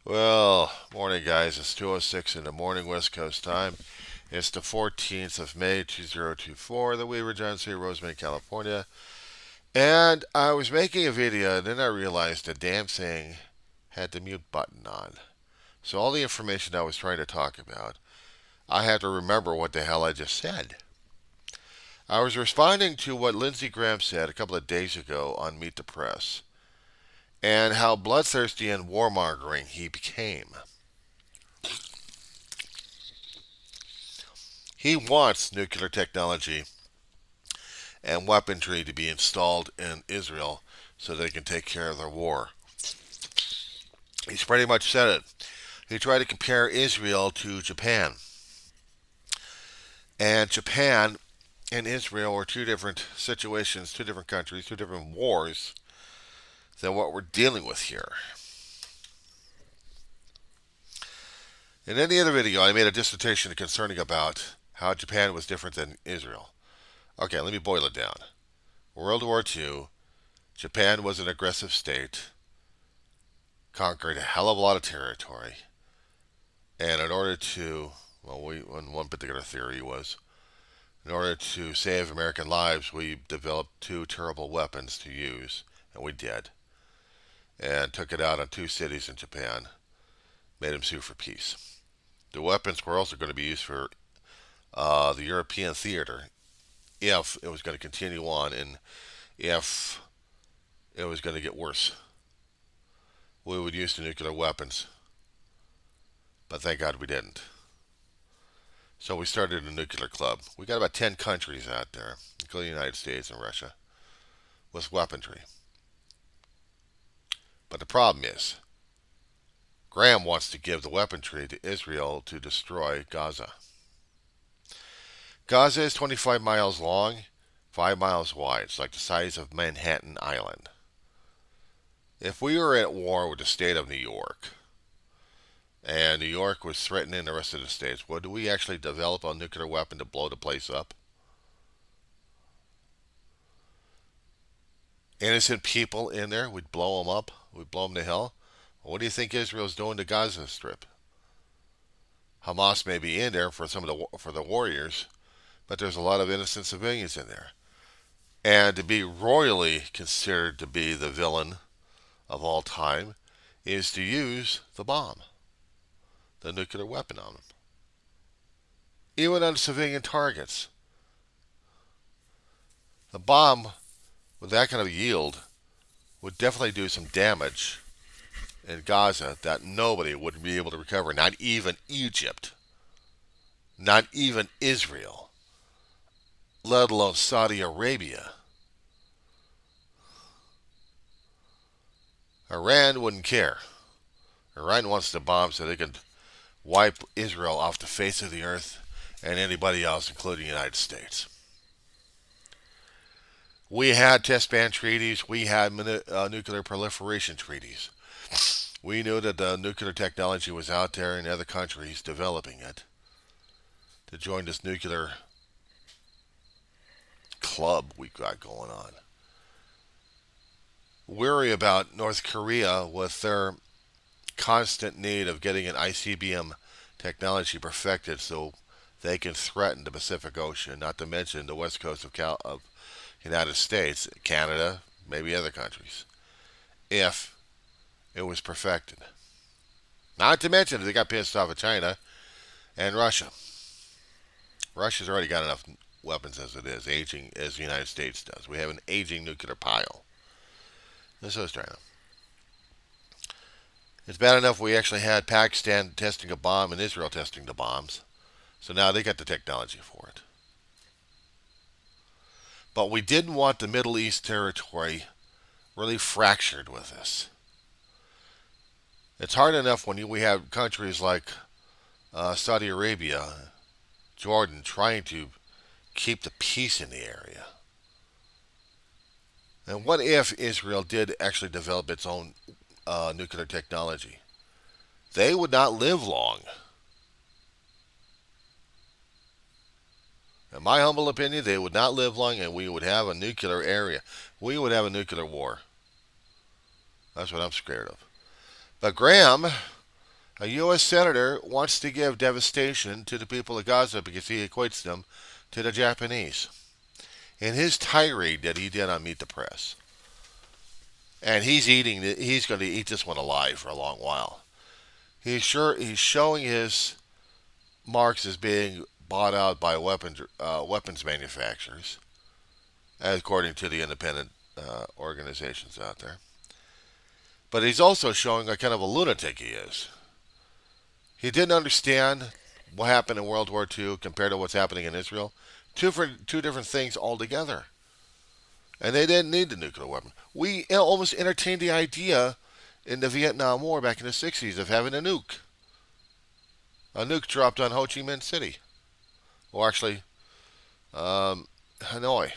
Well, morning, guys. It's 2:06 in the morning, West Coast time. It's the 14th of May, 2024, the Weaver John City, Rosemary, California. And I was making a video, and then I realized the damn thing had the mute button on. So all the information I was trying to talk about, I had to remember what the hell I just said. I was responding to what Lindsey Graham said a couple of days ago on Meet the Press, and how bloodthirsty and warmongering he became. He wants nuclear technology and weaponry to be installed in Israel so they can take care of their war. He's pretty much said it. He tried to compare Israel to Japan. And Japan and Israel are two different situations, two different countries, two different wars than what we're dealing with here. In any other video, I made a dissertation concerning about how Japan was different than Israel. Okay, let me boil it down. World War II, Japan was an aggressive state, conquered a hell of a lot of territory, and in order to, one particular theory was, in order to save American lives, we developed two terrible weapons to use, and we did, and took it out on two cities in Japan, made them sue for peace. The weapons were also going to be used for the European theater if it was going to continue on and if it was going to get worse. We would use the nuclear weapons, but thank God we didn't. So we started a nuclear club. We got about 10 countries out there, including the United States and Russia, with weaponry. But the problem is, Graham wants to give the weaponry to Israel to destroy Gaza. Gaza is 25 miles long, 5 miles wide. It's like the size of Manhattan Island. If we were at war with the state of New York, and New York was threatening the rest of the states, would we actually develop a nuclear weapon to blow the place up? Innocent people in there, we'd blow them up, we'd blow them to hell. What do you think Israel's doing to Gaza Strip? Hamas may be in there for the warriors, but there's a lot of innocent civilians in there. And to be royally considered to be the villain of all time is to use the bomb, the nuclear weapon on them. Even on civilian targets. The bomb, with that kind of yield, would definitely do some damage in Gaza that nobody would be able to recover. Not even Egypt. Not even Israel. Let alone Saudi Arabia. Iran wouldn't care. Iran wants the bomb so they can wipe Israel off the face of the earth and anybody else, including the United States. We had test ban treaties. We had nuclear proliferation treaties. We knew that the nuclear technology was out there in other countries developing it to join this nuclear club we got going on. Worry about North Korea with their constant need of getting an ICBM technology perfected so they can threaten the Pacific Ocean, not to mention the west coast of United States, Canada, maybe other countries, if it was perfected. Not to mention they got pissed off at China and Russia. Russia's already got enough weapons as it is, aging as the United States does. We have an aging nuclear pile. And so is China. It's bad enough we actually had Pakistan testing a bomb and Israel testing the bombs. So now they got the technology for it. But we didn't want the Middle East territory really fractured with this. It's hard enough when we have countries like Saudi Arabia, Jordan, trying to keep the peace in the area. And what if Israel did actually develop its own nuclear technology? They would not live long. In my humble opinion, they would not live long and we would have a nuclear area. We would have a nuclear war. That's what I'm scared of. But Graham A U.S. senator wants to give devastation to the people of Gaza because he equates them to the Japanese. In his tirade that he did on Meet the Press, and he's going to eat this one alive for a long while. He's showing his marks as being bought out by weapons manufacturers, according to the independent organizations out there. But he's also showing what kind of a lunatic he is. He didn't understand what happened in World War II compared to what's happening in Israel. Two different things altogether. And they didn't need the nuclear weapon. We almost entertained the idea in the Vietnam War back in the 60s of having a nuke. A nuke dropped on Ho Chi Minh City. Or actually, Hanoi.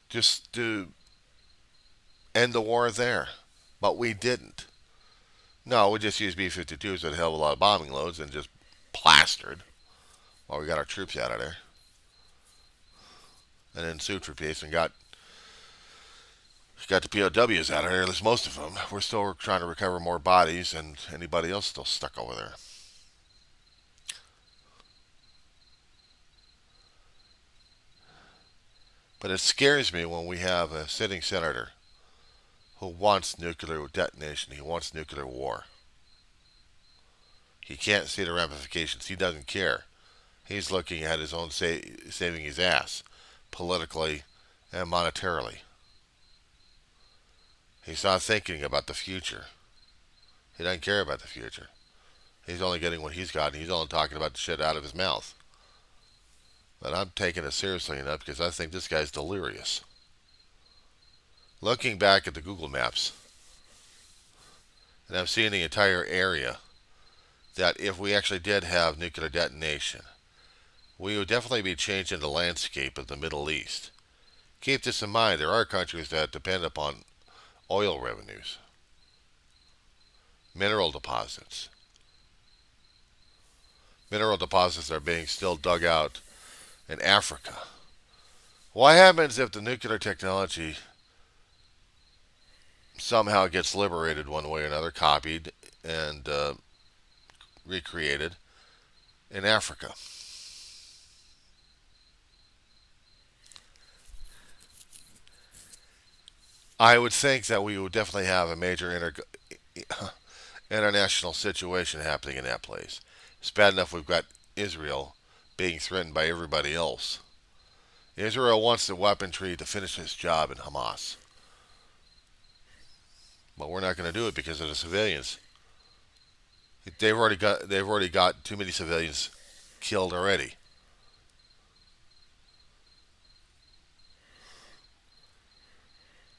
Just to end the war there. But we didn't. No, we just used B-52s that held a lot of bombing loads and just plastered while we got our troops out of there. And then sued for peace and got the POWs out of there, at least most of them. We're still trying to recover more bodies, and anybody else still stuck over there. But it scares me when we have a sitting senator who wants nuclear detonation. He wants nuclear war. He can't see the ramifications. He doesn't care. He's looking at his own saving his ass, politically and monetarily. He's not thinking about the future. He doesn't care about the future. He's only getting what he's got, and he's only talking about the shit out of his mouth. But I'm taking it seriously enough because I think this guy's delirious. Looking back at the Google Maps, and I'm seeing the entire area, that if we actually did have nuclear detonation, we would definitely be changing the landscape of the Middle East. Keep this in mind, there are countries that depend upon oil revenues, mineral deposits. Mineral deposits are being still dug out in Africa. What happens if the nuclear technology somehow gets liberated one way or another, copied and recreated in Africa? I would think that we would definitely have a major international situation happening in that place. It's bad enough we've got Israel being threatened by everybody else. Israel wants the weaponry to finish its job in Hamas. But we're not going to do it because of the civilians. They've already got too many civilians killed already.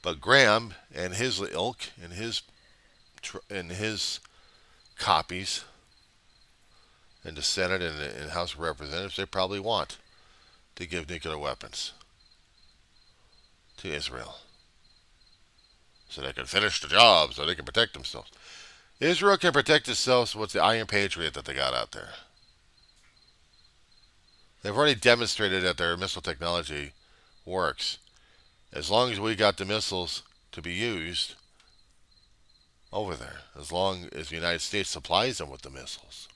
But Graham and his ilk and his copies in the Senate and House of Representatives, they probably want to give nuclear weapons to Israel so they can finish the job, so they can protect themselves. Israel can protect itself with the Iron Patriot that they got out there. They've already demonstrated that their missile technology works. As long as we got the missiles to be used over there, as long as the United States supplies them with the missiles.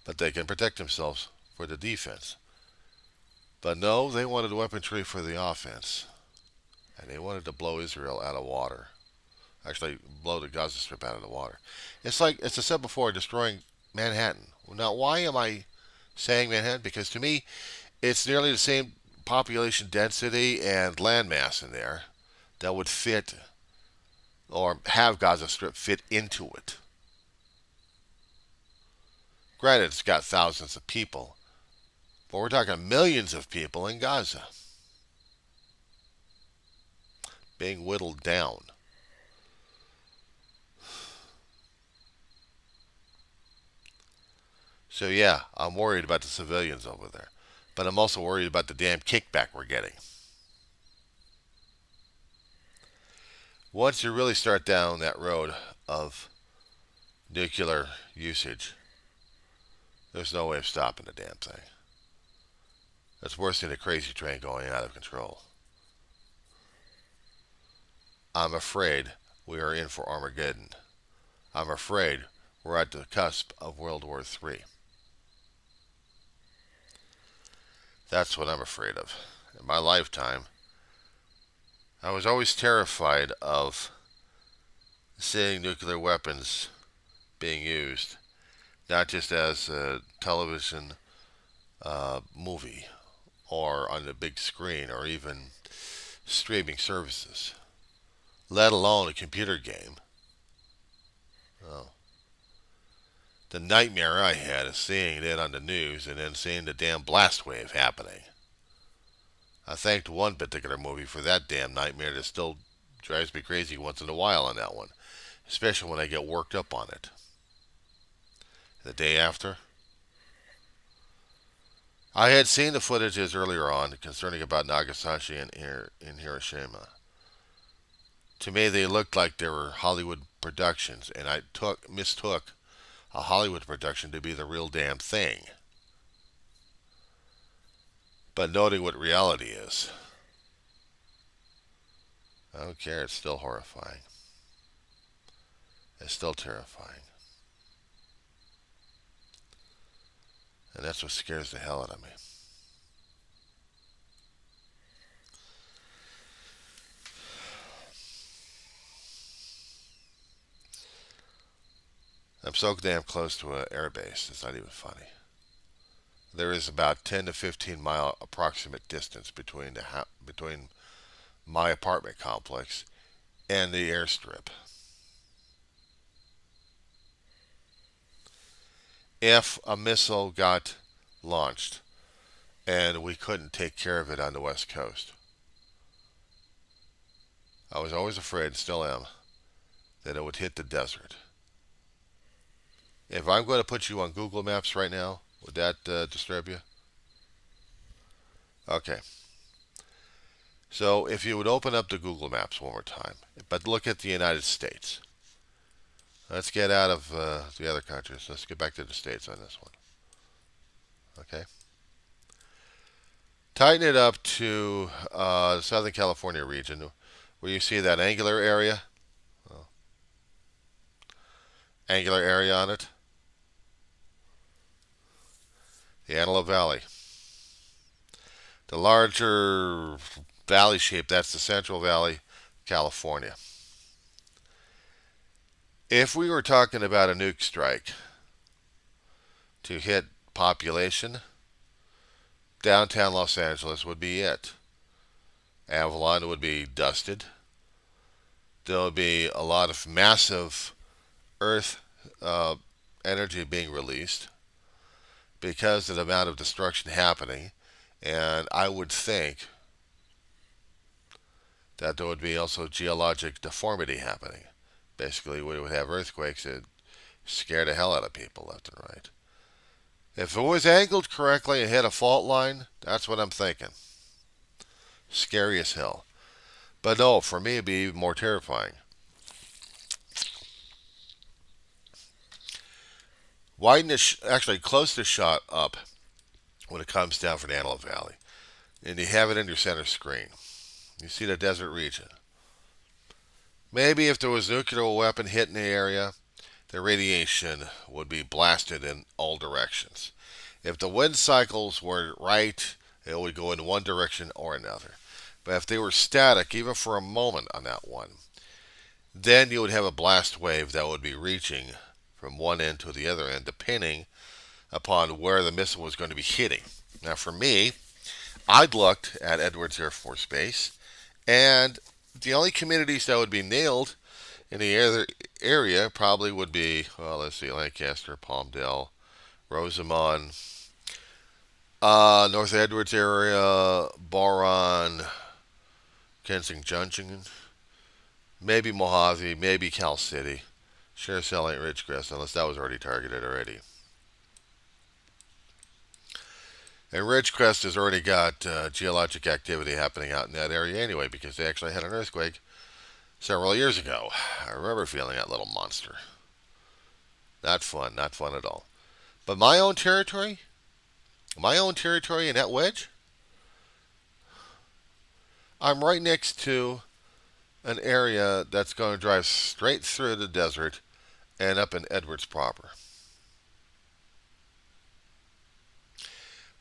But they can protect themselves for the defense. But no, they wanted weaponry for the offense. And they wanted to blow Israel out of water. Actually, blow the Gaza Strip out of the water. It's like, as I said before, destroying Manhattan. Now, why am I saying Manhattan? Because to me, it's nearly the same population density and landmass in there that would fit or have Gaza Strip fit into it. Granted, it's got thousands of people, but we're talking millions of people in Gaza being whittled down. So yeah, I'm worried about the civilians over there. But I'm also worried about the damn kickback we're getting. Once you really start down that road of nuclear usage, there's no way of stopping the damn thing. It's worse than a crazy train going out of control. I'm afraid we are in for Armageddon. I'm afraid we're at the cusp of World War III. That's what I'm afraid of. In my lifetime, I was always terrified of seeing nuclear weapons being used, not just as a television movie or on the big screen or even streaming services, let alone a computer game. Oh. The nightmare I had is seeing it on the news and then seeing the damn blast wave happening. I thanked one particular movie for that damn nightmare that still drives me crazy once in a while on that one, especially when I get worked up on it. The day after, I had seen the footages earlier on concerning about Nagasaki and in Hiroshima. To me, they looked like they were Hollywood productions, and I mistook a Hollywood production to be the real damn thing. But noting what reality is, I don't care. It's still horrifying. It's still terrifying. And that's what scares the hell out of me. I'm so damn close to an air base, it's not even funny. There is about 10 to 15 mile approximate distance between my apartment complex and the airstrip. If a missile got launched and we couldn't take care of it on the West Coast, I was always afraid, and still am, that it would hit the desert. If I'm going to put you on Google Maps right now, would that disturb you? Okay. So if you would open up the Google Maps one more time, but look at the United States. Let's get out of the other countries. Let's get back to the States on this one. Okay. Tighten it up to the Southern California region where you see that angular area. Oh. Angular area on it. The Antelope Valley. The larger valley shape, that's the Central Valley, California. If we were talking about a nuke strike to hit population, downtown Los Angeles would be it. Avalon would be dusted. There would be a lot of massive Earth energy being released because of the amount of destruction happening. And I would think that there would be also geologic deformity happening. Basically, we would have earthquakes that scare the hell out of people left and right. If it was angled correctly and hit a fault line, that's what I'm thinking. Scary as hell. But no, for me, it'd be even more terrifying. Widen it, actually close the shot up when it comes down from the Antelope Valley. And you have it in your center screen. You see the desert region. Maybe if there was a nuclear weapon hitting the area, the radiation would be blasted in all directions. If the wind cycles were right, it would go in one direction or another. But if they were static, even for a moment on that one, then you would have a blast wave that would be reaching from one end to the other end, depending upon where the missile was going to be hitting. Now, for me, I'd looked at Edwards Air Force Base, and the only communities that would be nailed in the area probably would be, well, let's see, Lancaster, Palmdale, Rosamond, North Edwards area, Boron, Kensington Junction, maybe Mojave, maybe Cal City. Sure, cell ain't Ridgecrest, unless that was already targeted already. And Ridgecrest has already got geologic activity happening out in that area anyway, because they actually had an earthquake several years ago. I remember feeling that little monster. Not fun at all. But my own territory in that wedge, I'm right next to an area that's going to drive straight through the desert and up in Edwards proper.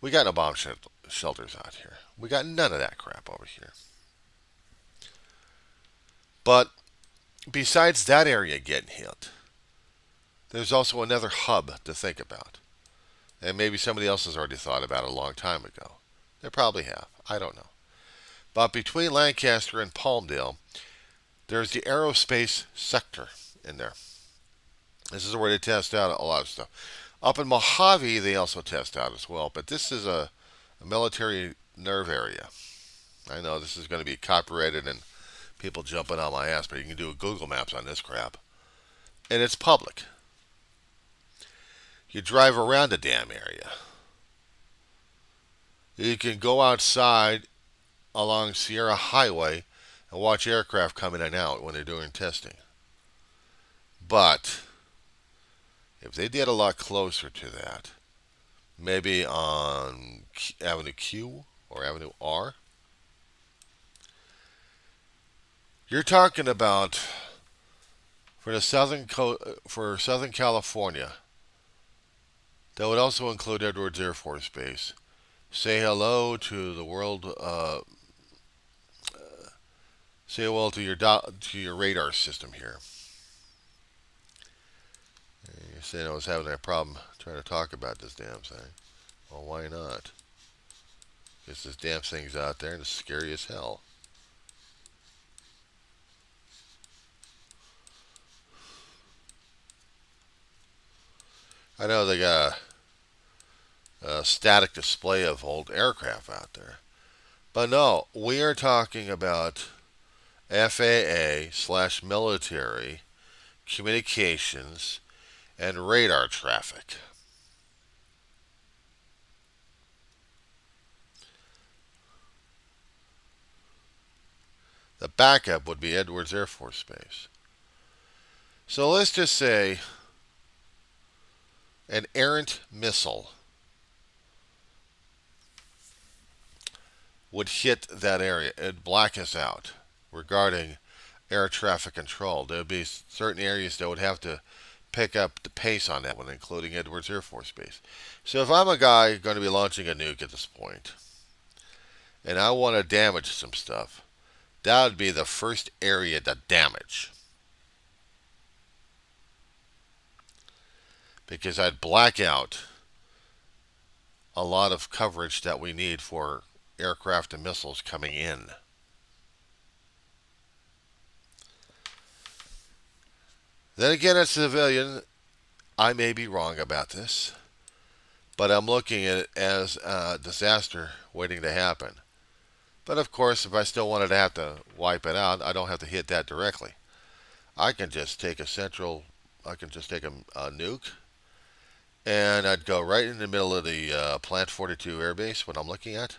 We got no bomb shelters out here. We got none of that crap over here. But besides that area getting hit, there's also another hub to think about. And maybe somebody else has already thought about it a long time ago. They probably have. I don't know. But between Lancaster and Palmdale, there's the aerospace sector in there. This is where they test out a lot of stuff. Up in Mojave, they also test out as well. But this is a military nerve area. I know this is going to be copyrighted and people jumping on my ass, but you can do Google Maps on this crap. And it's public. You drive around the damn area. You can go outside along Sierra Highway and watch aircraft come in and out when they're doing testing. But if they did a lot closer to that, maybe on Avenue Q or Avenue R, you're talking about for Southern California. That would also include Edwards Air Force Base. Say hello to the world. Say hello to your radar system here. You're saying I was having a problem trying to talk about this damn thing. Well, why not? Because this damn thing's out there and it's scary as hell. I know they got a static display of old aircraft out there. But no, we are talking about FAA/military communications and radar traffic. The backup would be Edwards Air Force Base. So let's just say an errant missile would hit that area. It'd black us out regarding air traffic control. There would be certain areas that would have to pick up the pace on that one, including Edwards Air Force Base. So if I'm a guy going to be launching a nuke at this point, and I want to damage some stuff, that would be the first area to damage. Because I'd black out a lot of coverage that we need for aircraft and missiles coming in. Then again, as a civilian, I may be wrong about this, but I'm looking at it as a disaster waiting to happen. But of course, if I still wanted to have to wipe it out, I don't have to hit that directly. I can just take a nuke, and I'd go right in the middle of the Plant 42 Air Base, what I'm looking at,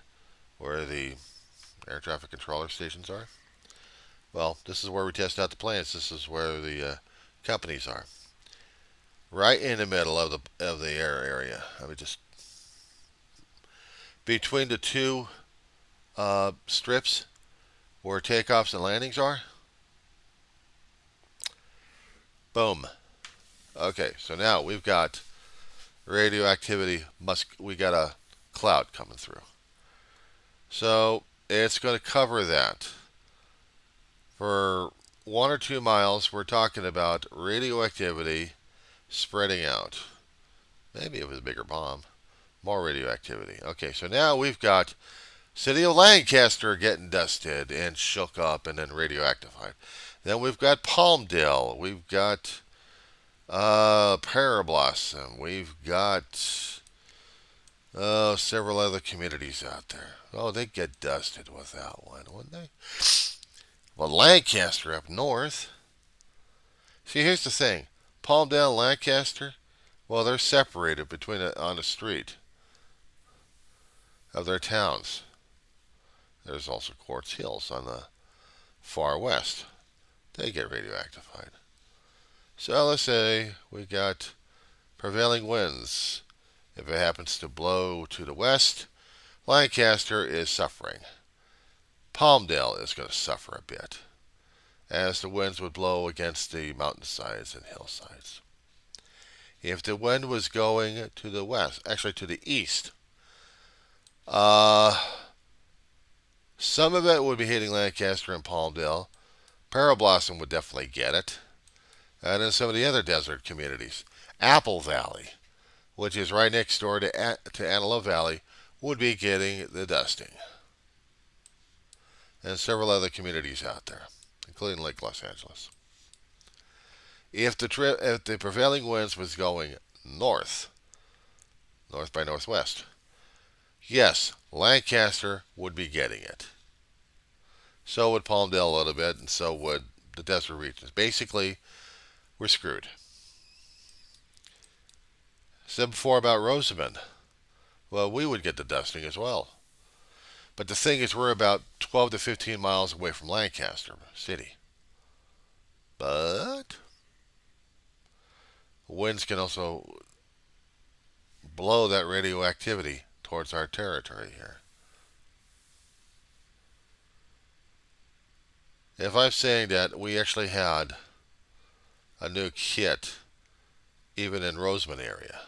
where the air traffic controller stations are. Well, this is where we test out the planes. This is where the companies are. Right in the middle of the air area. I mean, just between the two strips where takeoffs and landings are. Boom. Okay, so now we've got radioactivity. We got a cloud coming through. So it's going to cover that. For 1 or 2 miles, we're talking about radioactivity spreading out. Maybe it was a bigger bomb. More radioactivity. Okay, so now we've got City of Lancaster getting dusted and shook up and then radioactified. Then we've got Palmdale. We've got Parablossom. We've got several other communities out there. Oh, they'd get dusted with that one, wouldn't they? Well, Lancaster up north. See, here's the thing. Palmdale and Lancaster, well, they're separated on the street of their towns. There's also Quartz Hills on the far west. They get radioactified. So let's say we got prevailing winds. If it happens to blow to the west, Lancaster is suffering. Palmdale is going to suffer a bit. as the winds would blow against the mountainsides and hillsides. If the wind was going to the west, actually to the east, some of it would be hitting Lancaster and Palmdale. Parablossom would definitely get it. And then some of the other desert communities. Apple Valley, which is right next door to Antelope Valley, would be getting the dusting. And several other communities out there, including Lake Los Angeles. If the prevailing winds was going north by northwest, yes, Lancaster would be getting it. So would Palmdale a little bit, and so would the desert regions. Basically, we're screwed. Said before about Rosamond. Well, we would get the dusting as well. But the thing is, we're about 12 to 15 miles away from Lancaster City. But winds can also blow that radioactivity towards our territory here. If I'm saying that we actually had a nuke hit even in Rosamond area,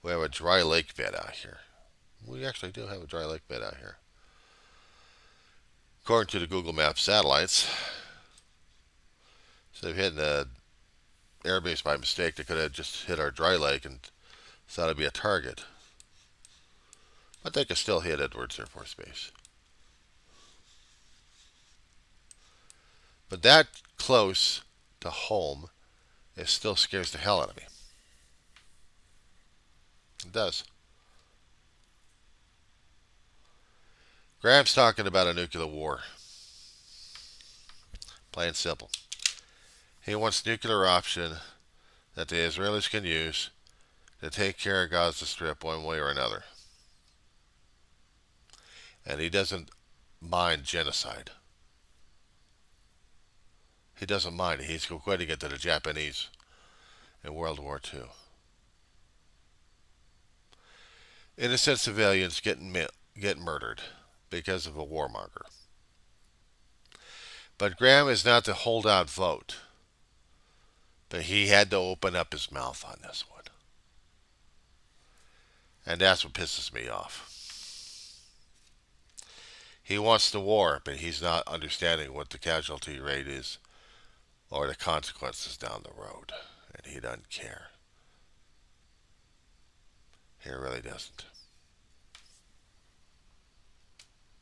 we have a dry lake bed out here. We actually do have a dry lake bed out here. According to the Google Maps satellites, so if hitting an airbase by mistake, they could have just hit our dry lake and thought it'd be a target. But they could still hit Edwards Air Force Base. But that close to home, it still scares the hell out of me. It does. Graham's talking about a nuclear war. Plain and simple. He wants nuclear option that the Israelis can use to take care of Gaza Strip one way or another. And he doesn't mind genocide. He doesn't mind it. He's equating it to the Japanese in World War II. Innocent civilians get murdered because of a warmonger. But Graham is not the holdout vote. But he had to open up his mouth on this one. And that's what pisses me off. He wants the war, but he's not understanding what the casualty rate is or the consequences down the road. And he doesn't care. He really doesn't.